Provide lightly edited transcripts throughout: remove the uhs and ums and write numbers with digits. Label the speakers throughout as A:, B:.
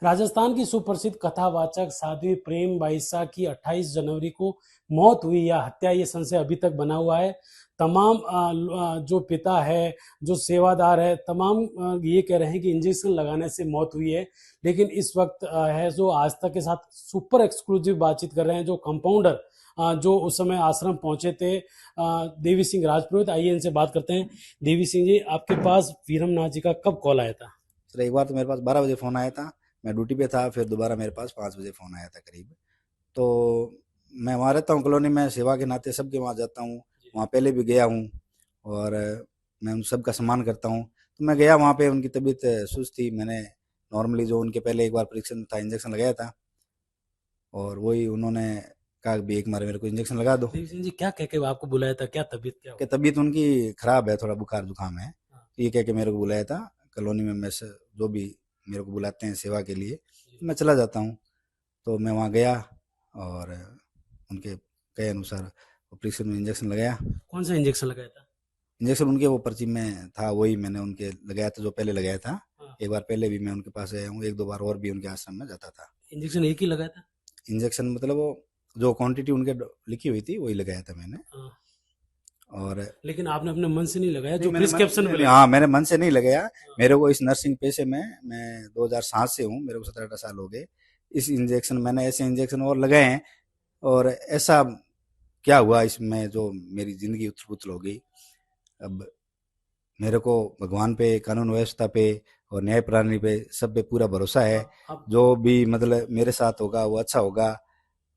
A: राजस्थान की सुप्रसिद्ध कथावाचक साध्वी प्रेम बाईसा की 28 जनवरी को मौत हुई या हत्या, ये संशय अभी तक बना हुआ है। तमाम जो पिता है, जो सेवादार है, तमाम ये कह रहे हैं कि इंजेक्शन लगाने से मौत हुई है। लेकिन इस वक्त है जो आज तक के साथ सुपर एक्सक्लूसिव बातचीत कर रहे हैं, जो कंपाउंडर जो उस समय आश्रम पहुंचे थे, देवी सिंह राजपुरोहित। आइए इनसे बात करते हैं। देवी सिंह जी, आपके पास वीरमनाथ जी का कब कॉल आया था?
B: सर एक बार तो मेरे पास 12 बजे फ़ोन आया था। मैं ड्यूटी पे था, फिर दोबारा मेरे पास 5 बजे फ़ोन आया था करीब। तो मैं वहाँ रहता हूँ कॉलोनी में, सेवा के नाते सबके वहाँ जाता हूँ। वहाँ पहले भी गया हूँ और मैं उन सब का सम्मान करता हूँ। तो मैं गया वहाँ पे, उनकी तबीयत सुस्त थी। मैंने नॉर्मली जो उनके पहले एक बार परीक्षण था, इंजेक्शन लगाया था और वही उन्होंने कहा भी एक बार मेरे को इंजेक्शन लगा दो।
A: देवी सिंह जी, क्या कह के आपको बुलाया था? क्या तबीयत क्या
B: कि
A: हुआ?
B: तबीयत उनकी ख़राब है, थोड़ा बुखार जुकाम है।
A: हाँ,
B: तो ये कह के मेरे को बुलाया था। कॉलोनी में मैं जो भी मेरे को बुलाते हैं सेवा के लिए,
A: जी।
B: तो मैं चला जाता हूँ। तो मैं वहाँ गया और उनके कहे अनुसार ऑपरेशन में इंजेक्शन लगाया।
A: कौन सा इंजेक्शन लगाया था?
B: इंजेक्शन उनके वो पर्ची में था, वही मैंने उनके लगाया था जो पहले लगाया था।
A: हाँ।
B: एक बार पहले भी मैं उनके पास गया हूँ, एक दो बार और भी उनके आश्रम में जाता था।
A: इंजेक्शन एक ही लगाया था?
B: इंजेक्शन मतलब वो जो क्वांटिटी उनके लिखी हुई थी वही लगाया था मैंने।
A: हाँ।
B: और
A: लेकिन आपने अपने मन से नहीं लगाया
B: नहीं,
A: जो
B: मैंने मन
A: प्रिस्क्रिप्शन
B: नहीं
A: में
B: नहीं,
A: लिखा?
B: हाँ, मैंने मन से नहीं लगाया।
A: हाँ।
B: मेरे को इस नर्सिंग पेशे में मैं 2007 से हूँ, मेरे को 17-18 साल हो गए। इस इंजेक्शन मैंने ऐसे इंजेक्शन और लगाए हैं। और ऐसा क्या हुआ इसमें जो मेरी ज़िंदगी उथल-पुथल हो गई। अब मेरे को भगवान पे, कानून व्यवस्था पे और न्याय प्रणाली पे, सब पे पूरा भरोसा है।
A: आप
B: जो भी मतलब मेरे साथ होगा वो अच्छा होगा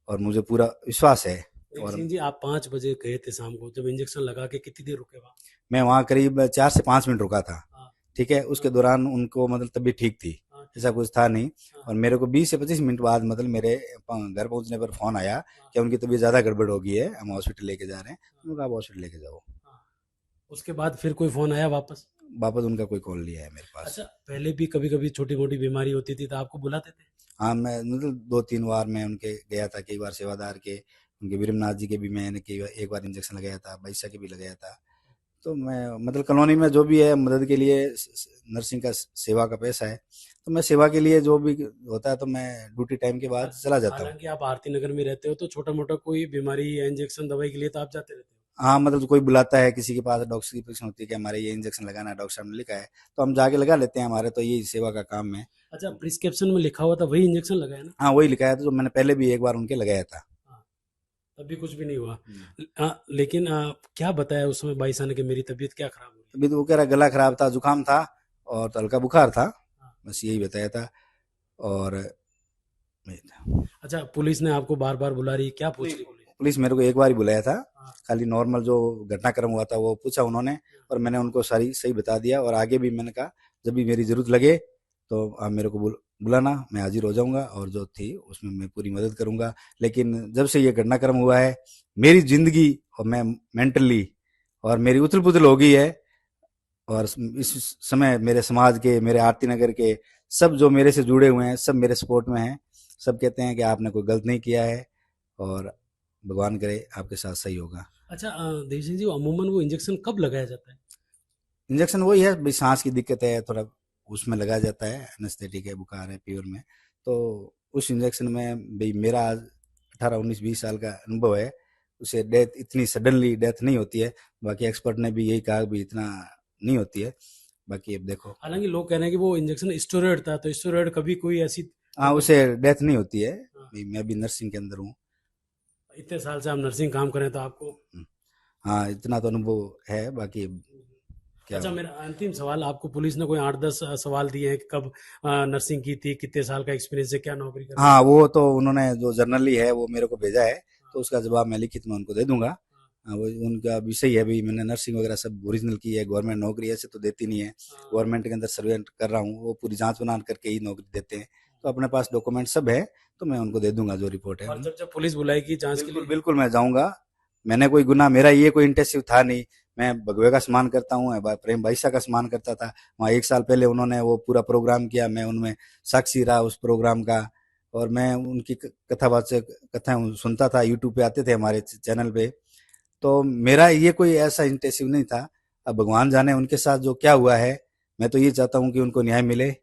B: और मुझे पूरा विश्वास है।
A: देवी
B: और
A: सिंह जी, आप 5 बजे गए थे शाम को, जब इंजेक्शन लगा के कितनी देर रुके वहाँ?
B: मैं वहाँ करीब 4 से 5 मिनट रुका था।
A: हाँ।
B: ठीक है, उसके
A: हाँ।
B: दौरान उनको मतलब तबीयत ठीक थी,
A: हाँ, ठीक
B: ऐसा
A: है।
B: कुछ था नहीं।
A: हाँ।
B: और मेरे को 20 से 25 मिनट बाद मतलब मेरे घर पहुँचने पर फ़ोन आया
A: हाँ।
B: कि उनकी तबीयत ज़्यादा गड़बड़ हो गई है, हम हॉस्पिटल लेके जा रहे हैं।
A: हाँ।
B: मैंने कहा आप हॉस्पिटल लेके जाओ।
A: हाँ। उसके बाद फिर कोई फोन आया वापस?
B: वापस उनका कोई कॉल नहीं आया मेरे पास।
A: अच्छा, पहले भी कभी कभी छोटी मोटी बीमारी होती थी तो आपको बुलाते थे?
B: हाँ, मैं मतलब 2-3 बार मैं उनके गया था, कई बार सेवादार के, उनके वीरमनाथ जी के भी मैंने कई बार एक बार इंजेक्शन लगाया था, बाईसा के भी लगाया था। तो मैं मतलब कॉलोनी में जो भी है मदद के लिए, नर्सिंग का सेवा का पैसा है, तो मैं सेवा के लिए जो भी होता है तो मैं ड्यूटी टाइम के बाद चला जाता हूँ।
A: हालांकि आप आरती नगर में रहते हो तो छोटा मोटा कोई बीमारी या इंजेक्शन दवाई के लिए तो आप जाते रहते हो।
B: हाँ, मतलब कोई बुलाता है, किसी के पास डॉक्टर की प्रेस्क्रिप्शन होती है कि हमारे ये इंजेक्शन लगाना है, डॉक्टर साहब ने लिखा है, तो हम जाके लगा लेते हैं। हमारे तो यही सेवा का काम है।
A: अच्छा, प्रिस्क्रिप्शन में लिखा हुआ था वही इंजेक्शन लगाया ना?
B: हाँ, वही लिखा है, तो जो मैंने पहले भी एक बार उनके लगाया था।
A: हाँ। तभी कुछ भी नहीं हुआ।
B: हम्म।
A: लेकिन क्या बताया उस समय बाईसा ने कि मेरी तबीयत क्या खराब हो रही
B: अभी तो वो कह रहा गला खराब था, जुकाम था और तो हल्का बुखार था,
A: है? हाँ।
B: बस यही बताया था। और
A: अच्छा, पुलिस ने आपको बार बार बुला रही, क्या
B: पुलिस
A: पूछ रही पुलिस?
B: पुलिस मेरे को एक बार ही बुलाया था।
A: हाँ।
B: खाली नॉर्मल जो घटनाक्रम हुआ था वो पूछा उन्होंने, और मैंने उनको सारी सही बता दिया। और आगे भी मैंने कहा जब भी मेरी ज़रूरत लगे तो आप मेरे को बुलाना, मैं हाजिर हो जाऊंगा और जो थी उसमें मैं पूरी मदद करूंगा। लेकिन जब से ये घटनाक्रम हुआ है, मेरी ज़िंदगी और मैं मेंटली और मेरी उथल पुथल हो गई है। और इस समय मेरे समाज के, मेरे आरती नगर के सब जो मेरे से जुड़े हुए हैं, सब मेरे सपोर्ट में हैं। सब कहते हैं कि आपने कोई गलत नहीं किया है और भगवान करे आपके साथ सही होगा।
A: अच्छा, देव सिंह जी, अमूमन वो इंजेक्शन कब लगाया जाता है?
B: इंजेक्शन वही है भाई, सांस की दिक्कत है थोड़ा, उसमें लगाया जाता है। एनेस्थेटिक है, बुखार है, फीवर में। तो उस इंजेक्शन में भाई मेरा 18-19-20 साल का अनुभव है। उसे डेथ इतनी सडनली डेथ नहीं होती है। बाकी एक्सपर्ट ने भी यही कहा भी इतना नहीं होती है। बाकी अब देखो।
A: हालांकि लोग कह रहे हैं कि वो इंजेक्शन स्टेरॉइड था, तो स्टेरॉइड कभी कोई ऐसी
B: हाँ,
A: मतलब।
B: उसे डेथ नहीं होती है।
A: हाँ,
B: भाई मैं भी नर्सिंग के अंदर हूँ।
A: इतने साल से आप नर्सिंग काम करें तो आपको।
B: हाँ, इतना तो अनुभव है। बाकी अब क्या
A: अच्छा,
B: होगा।
A: मेरा अंतिम सवाल, आपको पुलिस ने कोई 8-10 सवाल दिए हैं कि कब नर्सिंग की थी, कितने साल का एक्सपीरियंस है, क्या नौकरी कर रहे
B: हाँ,
A: थे?
B: वो तो उन्होंने जो जर्नली है वो मेरे को भेजा है, तो उसका जवाब मैं लिखित में उनको दे दूंगा। हाँ, वो उनका विषय है भी, मैंने नर्सिंग वगैरह सब ओरिजिनल की है। गवर्नमेंट नौकरी ऐसे तो देती नहीं है।
A: हाँ।
B: गवर्नमेंट के अंदर सर्वेंट कर रहा हूँ, वो पूरी जांच बना करके ही नौकरी देते हैं। तो अपने पास डॉक्यूमेंट सब है, तो मैं उनको दे दूंगा जो रिपोर्ट है
A: और
B: उन।
A: जब जब पुलिस बुलाएगी जांच के
B: बिल्कुल
A: लिए?
B: बिल्कुल मैं जाऊंगा। मैंने कोई गुना, मेरा ये कोई इंटेंसिव था नहीं। मैं भगवे का सम्मान करता हूँ, प्रेम भाईसा का सम्मान करता था। वहाँ 1 साल पहले उन्होंने वो पूरा प्रोग्राम किया, मैं उनमें साक्षी रहा उस प्रोग्राम का। और मैं उनकी कथावाचक कथाएं सुनता था, यूट्यूब पे आते थे हमारे चैनल पे। तो मेरा ये कोई ऐसा इंटेंसिव नहीं था। अब भगवान जाने उनके साथ जो क्या हुआ है। मैं तो ये चाहता हूँ कि उनको न्याय मिले।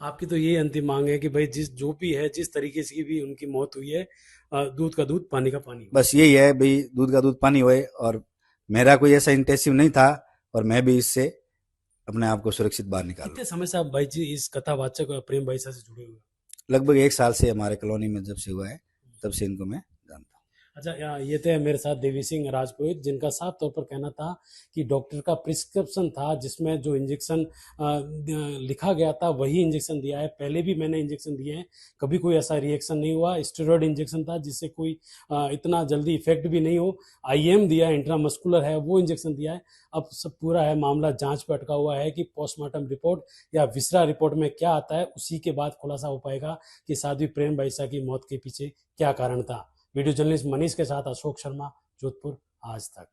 A: आपकी तो ये अंतिम मांग है कि भाई जिस जो भी है जिस तरीके से भी उनकी मौत हुई है, दूध का दूध पानी का पानी हो।
B: बस यही है भाई, दूध का दूध पानी होए, और मेरा कोई ऐसा इंटेंसिव नहीं था, और मैं भी इससे अपने आप को सुरक्षित बाहर निकाल लूँ।
A: कितने समय से आप भाई जी इस कथावाचक प्रेम भाईसा से जुड़े हुए हो?
B: लगभग 1 साल से हमारे कॉलोनी में जब से हुआ है, तब से इनको मैं जानता हूँ।
A: अच्छा, ये थे मेरे साथ देवी सिंह राजपुरोहित, जिनका साफ तौर पर कहना था कि डॉक्टर का प्रिस्क्रिप्शन था जिसमें जो इंजेक्शन लिखा गया था वही इंजेक्शन दिया है। पहले भी मैंने इंजेक्शन दिए हैं, कभी कोई ऐसा रिएक्शन नहीं हुआ। स्टेरॉयड इंजेक्शन था जिससे कोई इतना जल्दी इफेक्ट भी नहीं हो। आईएम दिया है, इंट्रामस्कुलर है, वो इंजेक्शन दिया है। अब सब पूरा है मामला जांच पे अटका हुआ है कि पोस्टमार्टम रिपोर्ट या विसरा रिपोर्ट में क्या आता है, उसी के बाद खुलासा हो पाएगा कि साध्वी प्रेम बाईसा की मौत के पीछे क्या कारण था। वीडियो जर्नलिस्ट मनीष के साथ अशोक शर्मा, जोधपुर आज तक।